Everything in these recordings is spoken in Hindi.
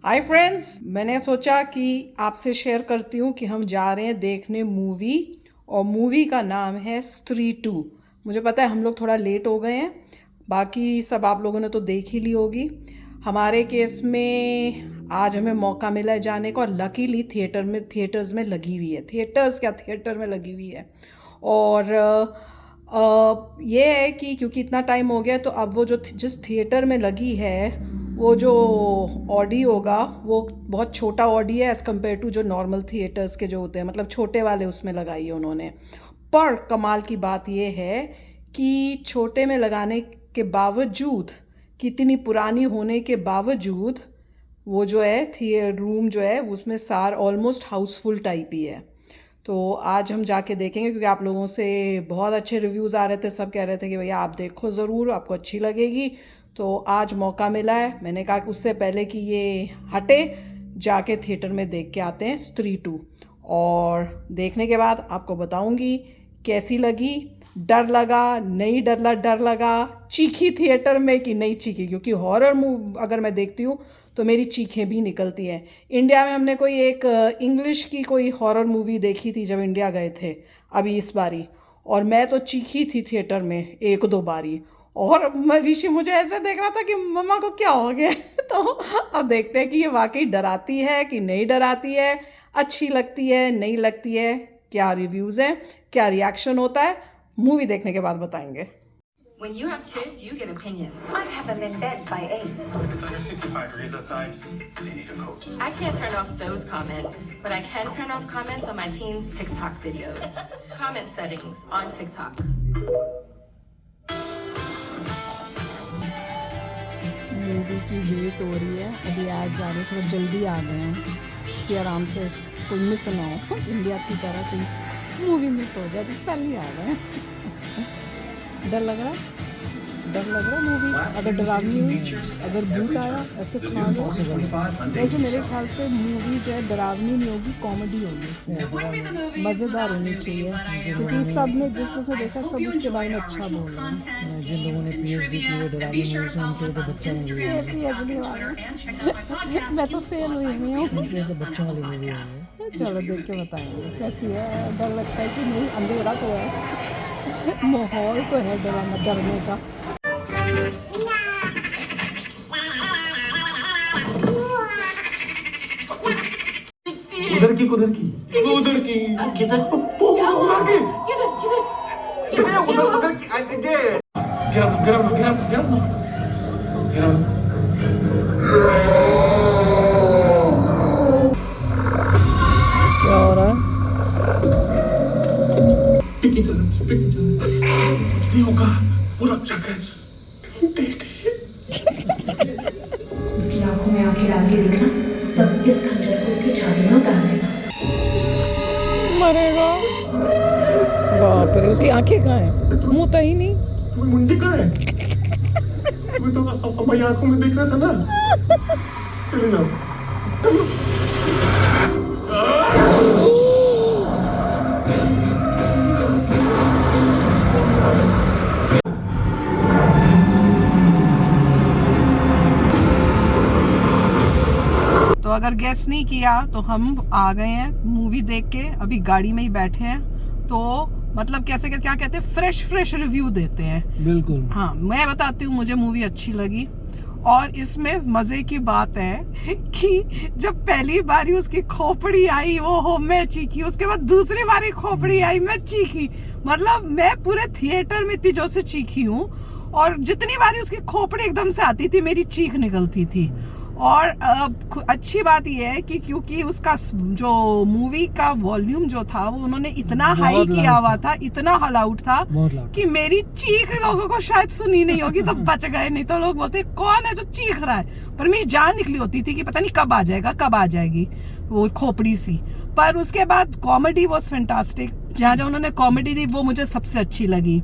हाय फ्रेंड्स, मैंने सोचा कि आपसे शेयर करती हूँ कि हम जा रहे हैं देखने मूवी। और मूवी का नाम है स्त्री 2। मुझे पता है हम लोग थोड़ा लेट हो गए हैं, बाकी सब आप लोगों ने तो देख ही ली होगी। हमारे केस में आज हमें मौका मिला है जाने का, और लकीली थिएटर्स में लगी हुई है। थिएटर में लगी हुई है। और ये है कि क्योंकि इतना टाइम हो गया, तो अब वो जो जिस थिएटर में लगी है, वो जो ऑडी होगा वो बहुत छोटा ऑडी है एज़ कम्पेयर टू जो नॉर्मल थिएटर्स के जो होते हैं, मतलब छोटे वाले उसमें लगाई है उन्होंने। पर कमाल की बात ये है कि छोटे में लगाने के बावजूद, कितनी पुरानी होने के बावजूद, वो जो है रूम जो है उसमें ऑलमोस्ट हाउसफुल टाइप ही है। तो आज हम जाके देखेंगे, क्योंकि आप लोगों से बहुत अच्छे रिव्यूज़ आ रहे थे, सब कह रहे थे कि भैया आप देखो ज़रूर, आपको अच्छी लगेगी। तो आज मौका मिला है, मैंने कहा कि उससे पहले कि ये हटे, जाके थिएटर में देख के आते हैं स्त्री 2। और देखने के बाद आपको बताऊंगी कैसी लगी। डर लगा नहीं, डर लगा, चीखी थिएटर में कि नहीं चीखी, क्योंकि हॉरर मूवी अगर मैं देखती हूँ तो मेरी चीखें भी निकलती हैं। इंडिया में हमने कोई एक इंग्लिश की कोई हॉरर मूवी देखी थी जब इंडिया गए थे अभी इस बारी, और मैं तो चीखी थी थिएटर में एक दो बारी। और ऋषि मुझे ऐसे देख रहा था कि मम्मा को क्या हो गया। तो अब देखते हैं कि ये वाकई डराती है कि नहीं डराती है, अच्छी लगती है नहीं लगती है, क्या रिव्यूज़ हैं, क्या रिएक्शन होता है, मूवी देखने के बाद बताएंगे। When you have kids, you get opinions. I have them in bed by 8. It's under 65 degrees outside. They need a coat. I can't turn off those comments, but I can turn off comments on my teens' TikTok videos. Comment settings on TikTok. Movie की वेट हो रही है, अभी आज जा रहे, थोड़ा जल्दी आ गए हैं कि आराम से कोई मिस ना हो, इंडिया की तरह कोई मूवी मिस हो जाए। तो पहले ही आ गए हैं। डर लग रहा मूवी अगर डरावनी हुई, अगर भूत आया ऐसे खा गया। वैसे मेरे ख्याल से मूवी जो है डरावनी नहीं होगी, कॉमेडी होगी, इसमें मज़ेदार होनी चाहिए, क्योंकि सब ने जिस तरह से देखा सब उसके बारे में अच्छा बोल रहे हैं। जिन लोगों ने पीएचडी की है डरावनी मूवी से, उनके तो बच्चा मूवी है। पीएचडी वाले मैं तो सेल हुई हुई हूँ, उनके तो बच्चों वाली मूवी है। चलो देख के बताएंगे कैसी है। डर लगता है कि नहीं, अंधेरा तो है, माहौल तो है डरने का। उधर की किधर की उधर की क्या हो रहा है? होगा पूरा जगह उसकी आंखों में आंखें डाल के देखना, तब इस खंजर को उसकी छाती में उतार देना। मरेगा। बाप रे, उसकी आंखें कहाँ हैं? मुंह तो ही नहीं। मुंडी कहाँ है? मैं तो हमारी आंखों में देख रहा था ना। चले जाओ। तो अगर गेस नहीं किया तो हम आ गए हैं मूवी देख के, अभी गाड़ी में ही बैठे हैं। तो मतलब कैसे क्या कहते हैं, फ्रेश रिव्यू देते हैं। बिल्कुल। हाँ, मैं बताती हूँ, मुझे मूवी अच्छी लगी। और इसमें मजे की बात है कि जब पहली बारी उसकी खोपड़ी आई, वो हो मैं चीखी, उसके बाद दूसरी बारी खोपड़ी आई, मैं चीखी। मतलब मैं पूरे थिएटर में इतनी जोर से चीखी हूँ, और जितनी बारी उसकी खोपड़ी एकदम से आती थी मेरी चीख निकलती थी। और अच्छी बात यह है कि क्योंकि उसका जो मूवी का वॉल्यूम जो था वो उन्होंने इतना हाई किया हुआ था, इतना हॉल आउट था कि मेरी चीख लोगों को शायद सुनी नहीं होगी, तो बच गए। नहीं तो लोग बोलते कौन है जो चीख रहा है, पर मेरी जान निकली होती थी कि पता नहीं कब आ जाएगी वो खोपड़ी सी। पर उसके बाद कॉमेडी वॉज फैंटास्टिक। जहाँ उन्होंने कॉमेडी दी वो मुझे सबसे अच्छी लगी।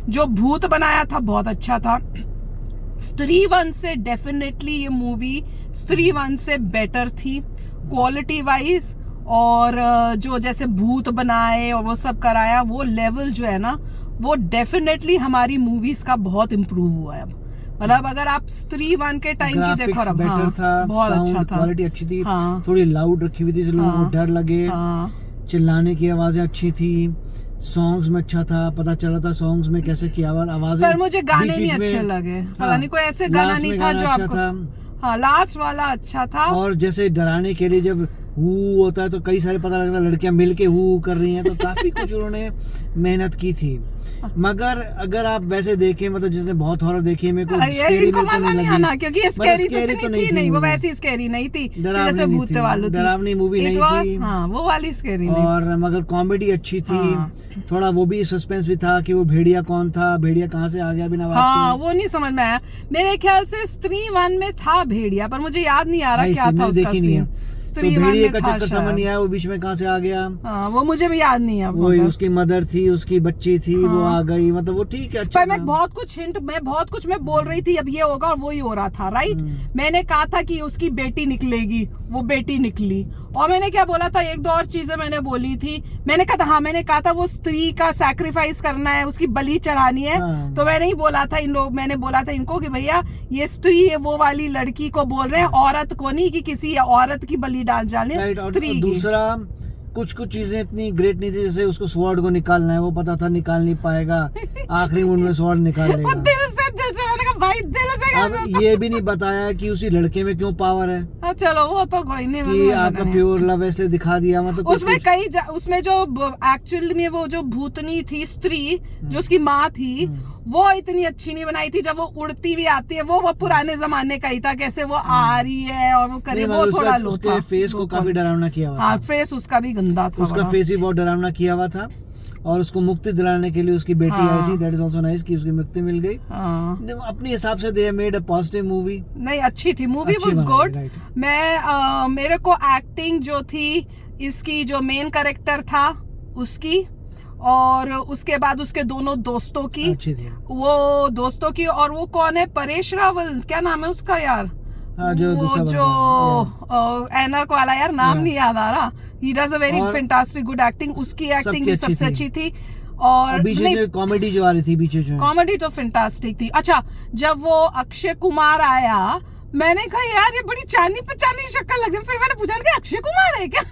जो भूत बनाया था बहुत अच्छा था। स्त्री 1 से डेफिनेटली ये मूवी स्त्री 1 से बेटर थी क्वालिटी वाइज, और जो जैसे भूत बनाए और वो सब कराया, वो लेवल जो है ना, वो डेफिनेटली हमारी मूवीज का बहुत इम्प्रूव हुआ है अब। मतलब अगर आप स्त्री 1 के टाइम की देखो, ग्राफिक्स बेटर था, बहुत अच्छा साउंड था। क्वालिटी अच्छी थी, हाँ। थोड़ी लाउड रखी हुई थी लोगों को डर लगे, चिल्लाने की आवाजें अच्छी थी, सॉन्ग्स में अच्छा था, पता चला था सॉन्ग्स में कैसे की आवाजें। पर मुझे गाने नहीं बीच-बीच अच्छे में- लगे, हाँ, पता नहीं कोई ऐसे गाना लास्ट नहीं में था गाना जो अच्छा आपको, था। हाँ लास्ट वाला अच्छा था। और जैसे डराने के लिए जब हू होता है तो कई सारे पता लगता है लड़कियां मिलके हू कर रही हैं, तो काफी कुछ उन्होंने मेहनत की थी। मगर अगर आप वैसे देखें, मतलब जिसने बहुत हॉरर देखी है, मेरे को स्कैरी इनको में तो मजा नहीं नहीं लगी, आना, क्योंकि स्कैरी scary तो नहीं थी, वो movie। वैसी स्कैरी नहीं थी डरावनी जैसे नहीं भूत थी, वालों थी, डरावनी मूवी It नहीं was- थी। हाँ वो वाली स्कैरी नहीं। और मगर कॉमेडी अच्छी थी, हाँ। थोड़ा वो भी सस्पेंस भी था कि वो भेड़िया कौन था, भेड़िया कहाँ से आ गया बिना बात हाँ के। वो नहीं समझ में आया, मेरे ख्याल से स्त्री 1 में था भेड़िया, पर मुझे याद नहीं आ रहा भाई, क्या था मैंने उसका देखी नहीं है। सीन। तो स्त्री 1 भेड़िए में का था चक्कर समझ नहीं शायद। आया, वो बीच में कहाँ से आ गया। हाँ वो मुझे भी याद नहीं है वो मगर। उसकी मदर थी, उसकी बच्ची थी, वो आ गई, मतलब वो ठीक है, अच्छा पर मैं था। बहुत कुछ हिंट, मैं बहुत कुछ मैं बोल रही थी अब ये होगा और वो ही हो रहा था, राइट। मैंने कहा था कि उसकी बेटी निकलेगी, वो बेटी निकली। और मैंने क्या बोला था, एक दो और चीजें मैंने बोली थी। मैंने कहा था, हाँ मैंने कहा था वो स्त्री का सैक्रिफाइस करना है, उसकी बलि चढ़ानी है। हाँ। तो मैंने ही बोला था मैंने बोला था इनको कि भैया ये स्त्री है, वो वाली लड़की को बोल रहे हैं, औरत को नहीं, कि किसी औरत की बलि डालने, राइट। और स्त्री की। दूसरा कुछ चीजें इतनी ग्रेट नहीं थी, जैसे उसको स्वॉर्ड को निकालना है, वो पता था निकाल नहीं पाएगा, आखिरी मूड में स्वॉर्ड निकाल वो लेगा। दिल से मैंने कहा भाई दिल से अब ये भी नहीं बताया कि उसी लड़के में क्यों पावर है, हाँ, चलो वो तो कोई नहीं, कि मुझे आपका पता नहीं। प्योर लव इसलिए दिखा दिया, मतलब कुछ- उसमें कुछ- उसमें जो एक्चुअल में वो जो भूतनी थी स्त्री, जो उसकी माँ थी, वो इतनी अच्छी नहीं बनाई थी। जब वो उड़ती हुई आती है, वो पुराने जमाने का ही था, कैसे वो आ रही है और वो करे, नहीं, वो मगर थोड़ा उसका- लो उसके था। फेस को काफी डरावना किया हुआ हाँ था, फेस उसका भी गंदा था, उसका बड़ा। फेस ही बहुत डरावना किया हुआ था। और उसको मुक्ति दिलाने के लिए उसकी बेटी हाँ। आई थी, दैट इज आल्सो नाइस कि उसकी मुक्ति मिल गई। हाँ। अपने हिसाब से they made a positive movie. नहीं अच्छी थी मूवी, अच्छी वाज बनाई, गुड। right. मैं मेरे को एक्टिंग जो थी इसकी, जो मेन कैरेक्टर था उसकी, और उसके बाद उसके दोनों दोस्तों की, अच्छी थी। वो दोस्तों की, और वो कौन है, परेश रावल, क्या नाम है उसका यार, हाँ, जो वो दूसरा जो बंदा, ऐनक वाला, यार नाम नहीं याद आ रहा। ही डज अ वेरी और फैंटास्टिक गुड एक्टिंग, उसकी एक्टिंग सबकी भी अच्छी सबसे थी। अच्छी थी। और बीच में जो कॉमेडी जो आ रही थी बीच में, कॉमेडी तो फैंटास्टिक थी। अच्छा, जब वो अक्षय कुमार आया, मैंने कहा यार ये बड़ी चांदी पे चांदी शक्ल लग रही है। फिर मैंने पूछा कि अक्षय कुमार है क्या?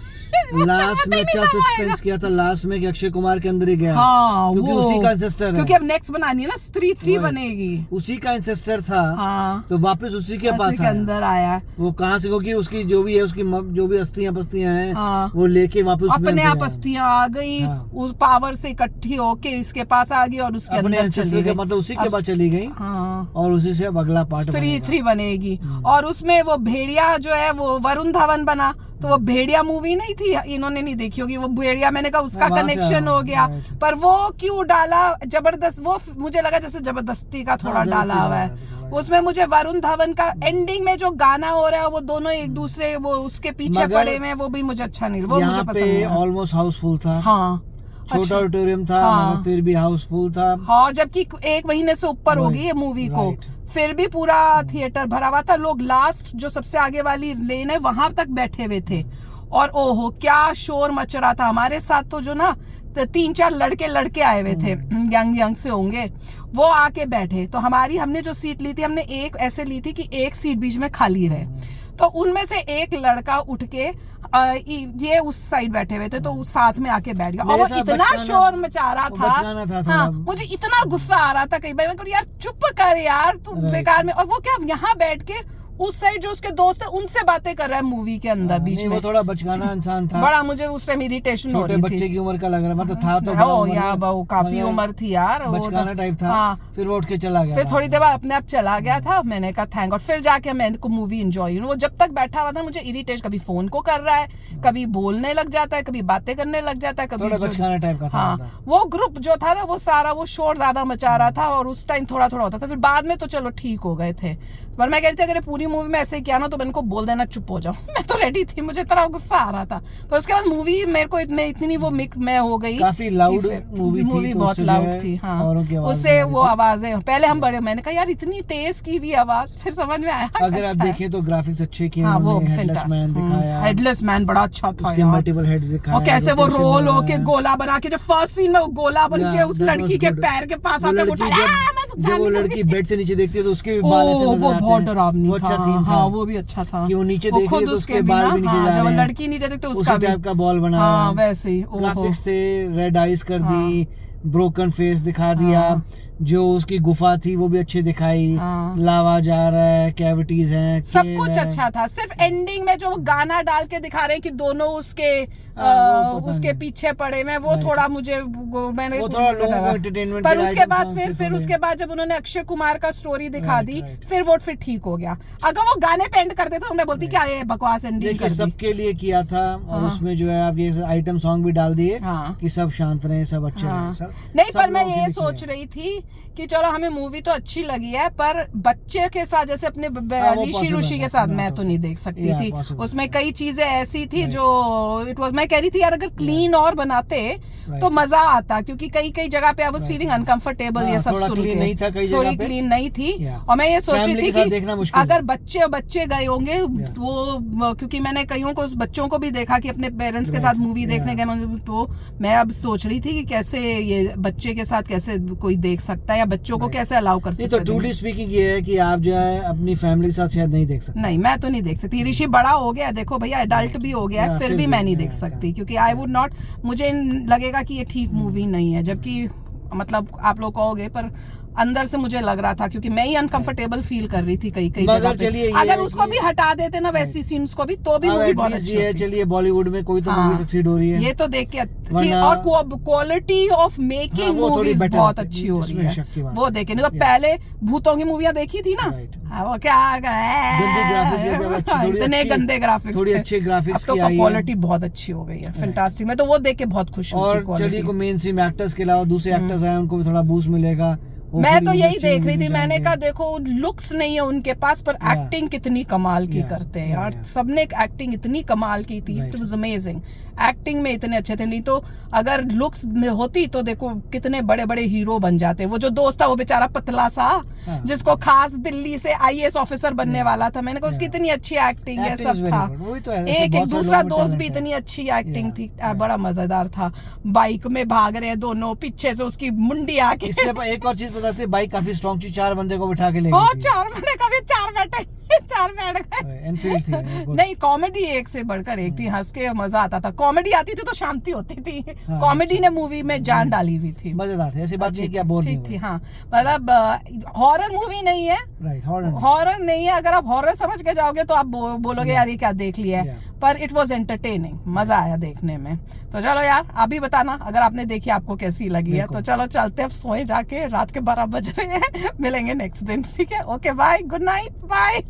लास्ट में अच्छा सस्पेंस किया था लास्ट में कि अक्षय कुमार के अंदर ही गया, हाँ, क्योंकि वो- उसी का इंसेस्टर है, क्योंकि अब नेक्स्ट बनानी है ना, स्त्री 3 वही। बनेगी। उसी का इंसेस्टर था। हाँ, तो वापस उसी के पास उसी के आया। अंदर आया। वो कहाँ से, क्योंकि उसकी जो भी है, उसकी जो भी अस्थियां पस्तियां हैं, हाँ। वो लेके वापस उसमें अपने अंदर आप आया। अस्थियां आ गई, हाँ। उस पावर से इकट्ठी होके इसके पास आ गई और उसके अपने अंदर ancestor चली के, गई। मतलब उसी के अब- पास चली गई, हाँ, और उसी से अब अगला पार्ट स्त्री 3 बनेगी। और उसमें वो भेड़िया जो है वो वरुण धवन बना, तो वो भेड़िया मूवी नहीं थी, इन्होंने नहीं देखी होगी वो भेड़िया। मैंने कहा उसका वहाँ से कनेक्शन आया, हो गया, right. पर वो क्यों डाला जबरदस्त, वो मुझे लगा जैसे जबरदस्ती का थोड़ा हाँ, डाला हुआ है। जबरदस्ती डाला है, उसमें मुझे वरुण धवन का एंडिंग में जो गाना हो रहा है, वो दोनों एक दूसरे वो उसके पीछे मगर पड़े में, वो भी मुझे अच्छा नहीं, वो मुझे यहाँ पसंद पे नहीं आया। ऑलमोस्ट हाउसफुल था। हाँ, छोटा अच्छा। ऑडिटोरियम था, हाँ। मगर फिर भी हाउसफुल था। हाँ, जबकि 1 महीने से ऊपर हो Right, गई है मूवी को, right. फिर भी पूरा थिएटर भरा हुआ था। लोग लास्ट जो सबसे आगे वाली लेन है वहां तक बैठे हुए थे, और ओहो क्या शोर मच रहा था। हमारे साथ तो जो ना 3-4 लड़के आए हुए थे, यंग से होंगे, वो आके बैठे। तो हमने जो सीट ली थी, हमने एक ऐसे ली थी कि एक सीट बीच में खाली रहे। तो उनमें से एक लड़का उठ के ये उस साइड बैठे हुए थे, तो उस साथ में आके बैठ गया, और मेरे वो साथ इतना बचकाना- शोर मचा रहा वो था। बचकाना था थोड़ा। हाँ, मुझे इतना गुस्सा आ रहा था कई बार, मैं कहा यार चुप कर यार तू Right. बेकार में। और वो क्या यहाँ बैठ के उस साइड जो उसके दोस्त है उनसे बातें कर रहा है मूवी के अंदर बीच नहीं, में। वो थोड़ा बचकाना इंसान था, बड़ा मुझे उस टाइम इरिटेशन हो छोटे रही बच्चे थी। की उम्र का लग रहा, मतलब था तो बड़ा ओ उम्र यार का, वो काफी मगर उम्र थी यार, वो बचकाना तो- टाइप था। हाँ। फिर वो उठ के चला गया, फिर थोड़ी देर बाद अपने आप चला गया था। मैंने कहा थैंक गॉड। फिर जाके मैंने को मूवी एंजॉय, वो जब तक बैठा हुआ था मुझे इरिटेशन, कभी फोन को कर रहा है, कभी बोलने लग जाता है, कभी बातें करने लग जाता है, कभी थोड़ा बचकाना टाइप का था। हाँ, वो ग्रुप जो था ना, वो सारा वो शोर ज्यादा मचा रहा था, और उस टाइम थोड़ा थोड़ा होता था। फिर बाद में तो चलो ठीक हो गए थे, पर मैं कह रही थी अगर पूरी मूवी में ऐसे किया ना तो मैं इनको बोल देना चुप हो जाओ। मैं तो रेडी थी, मुझे इतना गुस्सा आ रहा था। पर उसके बाद मूवी मेरे को इतनी वो मिक में हो गई, काफी loud कि फिर मूवी थी, तो बहुत उससे जो लाउड है थी। हाँ, औरों की आवाज उससे नहीं आ रही वो थी। आवाजें पहले हम बड़े, मैंने कहा यार इतनी तेज की हुई आवाज, फिर समझ में आया अगर आप अच्छा है। देखें तो ग्राफिक्स अच्छे किए, हाँ, वो हेडलेस मैन दिखाया, हेडलेस मैन बड़ा अच्छा था उसके यार। मल्टीपल हेड्स दिखाया, और कैसे वो rotation रोल बनाया। होके गोला बना के, जब फर्स्ट सीन में वो गोला बन के Yeah, उस that लड़की was के good. पैर के पास वो आके लड़की उठाया, जब- मैं जब वो लड़की बेड से नीचे देखती है तो उसके भी बाल ऐसे वो नजर आते बहुत हैं। डरावनी वो था। अच्छा सीन था। हाँ वो भी अच्छा था कि वो नीचे वो देख रही है खुद तो उसके उसके बाल भी नीचे जा जब रहे हैं। लड़की नीचे देखते उसी उसका भी टाइप का बॉल बनाया। हाँ वैसे ही। ओहो। ग्राफिक्स थे, रेड आइज कर दी, ब्रोकन फेस दिखा दिया, जो उसकी गुफा थी वो भी अच्छी दिखाई, लावा जा रहा है, कैविटीज हैं, सब cave कुछ है। अच्छा था। सिर्फ एंडिंग में जो वो गाना डाल के दिखा रहे हैं कि दोनों उसके वो पता उसके नहीं। पीछे पड़े में वो थोड़ा मुझे मैंने वो थोड़ा लोगों को entertainment पर के उसके item बाद songs फिर थे थोड़े। उसके बाद जब उन्होंने अक्षय कुमार का स्टोरी दिखा Right, दी right. फिर वो फिर ठीक हो गया। अगर वो गाने पे एंड करते तो मैं बोलती क्या ये बकवास एंडिंग देखिए कर दी। सबके लिए किया था और उसमें जो है आप ये आइटम सॉन्ग भी डाल दिए हाँ। कि सब शांत रहे, सब अच्छे रहे, सब नहीं सब पर मैं लोगों के ये लिए सोच किया। रही थी कि चलो हमें मूवी तो अच्छी लगी है पर बच्चे के साथ जैसे अपने वो ऋषि possible ऋषि है, के साथ possible मैं है, तो नहीं देख सकती Yeah, थी। possible उसमें है। कई चीजें ऐसी थी जो इट वाज मैं कह रही थी यार अगर क्लीन और बनाते तो मजा आता क्योंकि कई कई जगह पे आई वाज फीलिंग अनकंफर्टेबल ये सब थोड़ा सुन clean के नहीं था कई जगह थोड़ी पे। क्लीन नहीं थी। Yeah. और मैं ये सोच Family रही के साथ थी देखना कि मुश्किल अगर है। बच्चे गए होंगे वो क्योंकि मैंने कईयों को बच्चों को भी देखा कि अपने पेरेंट्स के साथ मूवी देखने गए तो मैं अब सोच रही थी कि कैसे ये बच्चे के साथ कैसे कोई देख सकता है या बच्चों को कैसे अलाउ कर नहीं सकता तो है। ट्रूली स्पीकिंग ये है कि आप जो है अपनी फैमिली के साथ शायद नहीं देख सकते। नहीं मैं तो नहीं देख सकती। ऋषि बड़ा हो गया है देखो भैया एडल्ट भी हो गया है फिर भी मैं नहीं देख सकती क्योंकि आई वुड नॉट मुझे लगेगा कि ये ठीक मूवी नहीं है जबकि मतलब आप लोग कहोगे पर अंदर से मुझे लग रहा था क्योंकि मैं ही अनकंफर्टेबल फील कर रही थी कई कई मगर जगह चलिए पे। ये अगर है उसको कि- भी हटा देते ना वैसी सीन्स को भी तो भी अब मूवी at बहुत least अच्छी ये है, होती। चलिए बॉलीवुड में कोई तो हाँ। मूवी सक्सीड हो रही है। ये तो देख के कि वरना- और क्वालिटी ऑफ हाँ, मेकिंग वो थोड़ी मूवीज better बहुत है, अच्छी हो रही इसमें शक की है बात वो देखे नहीं तो पहले भूतों की मूवियां देखी थी ना Right. वो क्या गंदी graphics के जब अच्छी- थोड़ी इतने अच्छी- गंदे ग्राफिक्स थोड़ी अच्छी graphics की आई है। क्वालिटी बहुत अच्छी हो गई है फैंटास्टिक। मैं तो वो देख के बहुत खुश हूँ और quality। चलिए को मेन स्ट्रीम एक्टर्स के अलावा दूसरे एक्टर्स आए उनको भी थोड़ा बूस्ट मिलेगा। मैं Hopefully तो वो यही अच्छी देख movie रही थी मैंने निकालेंगे। कहा देखो लुक्स नहीं है उनके पास पर Yeah. एक्टिंग कितनी कमाल की Yeah. करते हैं Yeah, यार yeah. सबने एक्टिंग इतनी कमाल की थी इट वाज अमेजिंग। एक्टिंग में इतने अच्छे थे नहीं तो अगर लुक्स में होती तो देखो कितने बड़े बड़े हीरो बन जाते। वो जो दोस्त था वो बेचारा पतला सा हाँ। जिसको खास दिल्ली से IAS ऑफिसर बनने वाला था मैंने कहा उसकी इतनी अच्छी एक्टिंग है Acting is सब very था। good. वही तो है, ऐसे एक बहुत सारे दूसरा लोगों में दोस्त talent भी है। इतनी अच्छी एक्टिंग Yeah, थी yeah. बड़ा मजेदार था। बाइक में भाग रहे हैं दोनों पीछे से उसकी मुंडी आके इससे एक और चीज बताते बाइक काफी स्ट्रॉन्ग थी, 4 बंदे को बिठा के ले और गई थी। चार मैंने कभी चार बैठे चार बैठ गए। एनफील्ड थी good. नहीं कॉमेडी एक से बढ़कर एक थी हंस के मजा आता था। कॉमेडी आती थी तो शांति होती थी। हाँ, कॉमेडी ने मूवी में जान डाली हुई थी। मजेदार थे, ऐसी बात नहीं है कि आप बोर नहीं ठीक थी हुए। हाँ मतलब हॉरर मूवी नहीं है। राइट, हॉरर हॉरर नहीं है। अगर आप हॉरर समझ के जाओगे तो आप बोलोगे यार ये क्या देख लिया है Yeah. पर इट वॉज एंटरटेनिंग मजा आया देखने में। तो चलो यार अभी बताना अगर आपने देखी आपको कैसी लगी है। तो चलो चलते अब सोए जाके रात के 12 बज रहे हैं। मिलेंगे नेक्स्ट दिन ठीक है। Okay bye good night bye.